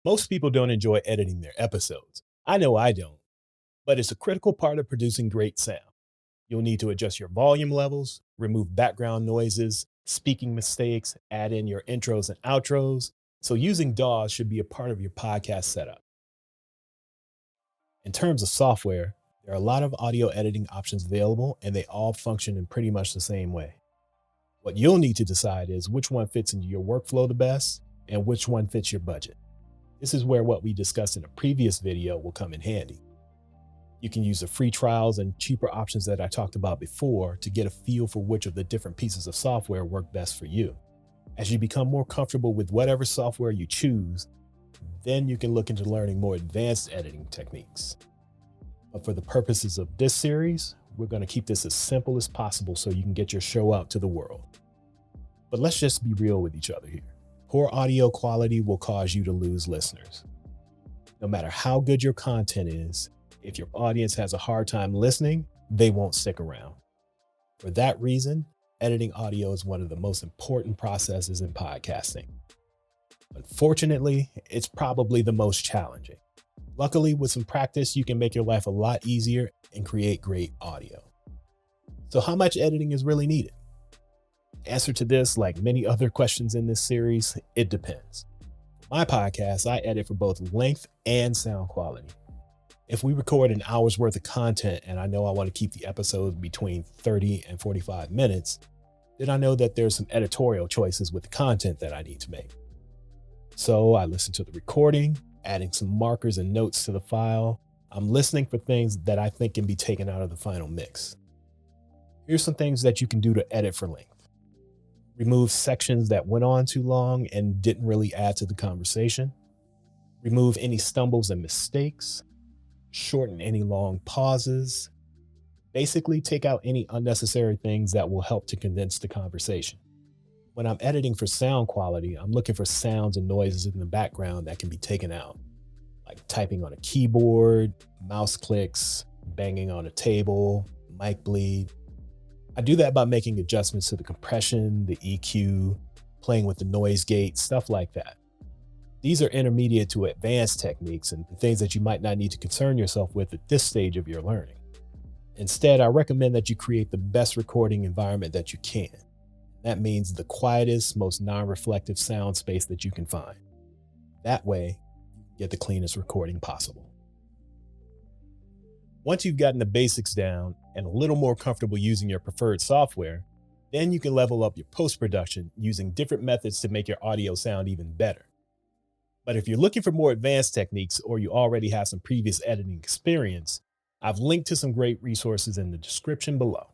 Most people don't enjoy editing their episodes. I know I don't, but it's a critical part of producing great sound. You'll need to adjust your volume levels, remove background noises, speaking mistakes, add in your intros and outros. So using DAWs should be a part of your podcast setup. In terms of software, there are a lot of audio editing options available, and they all function in pretty much the same way. What you'll need to decide is which one fits into your workflow the best and which one fits your budget. This is where what we discussed in a previous video will come in handy. You can use the free trials and cheaper options that I talked about before to get a feel for which of the different pieces of software work best for you. As you become more comfortable with whatever software you choose, then you can look into learning more advanced editing techniques. But for the purposes of this series, we're going to keep this as simple as possible so you can get your show out to the world. But let's just be real with each other here. Poor audio quality will cause you to lose listeners. No matter how good your content is, if your audience has a hard time listening, they won't stick around. For that reason, editing audio is one of the most important processes in podcasting. Unfortunately, it's probably the most challenging. Luckily, with some practice, you can make your life a lot easier and create great audio. So how much editing is really needed? Answer to this, like many other questions in this series, it depends. My podcast, I edit for both length and sound quality. If we record an hour's worth of content and I know I want to keep the episodes between 30 and 45 minutes, then I know that there's some editorial choices with the content that I need to make. So I listen to the recording, adding some markers and notes to the file. I'm listening for things that I think can be taken out of the final mix. Here's some things that you can do to edit for length. Remove sections that went on too long and didn't really add to the conversation. Remove any stumbles and mistakes. Shorten any long pauses. Basically, take out any unnecessary things that will help to condense the conversation. When I'm editing for sound quality, I'm looking for sounds and noises in the background that can be taken out, like typing on a keyboard, mouse clicks, banging on a table, mic bleed. I do that by making adjustments to the compression, the EQ, playing with the noise gate, stuff like that. These are intermediate to advanced techniques and things that you might not need to concern yourself with at this stage of your learning. Instead, I recommend that you create the best recording environment that you can. That means the quietest, most non-reflective sound space that you can find. That way, you can get the cleanest recording possible. Once you've gotten the basics down and a little more comfortable using your preferred software, then you can level up your post-production using different methods to make your audio sound even better. But if you're looking for more advanced techniques or you already have some previous editing experience, I've linked to some great resources in the description below.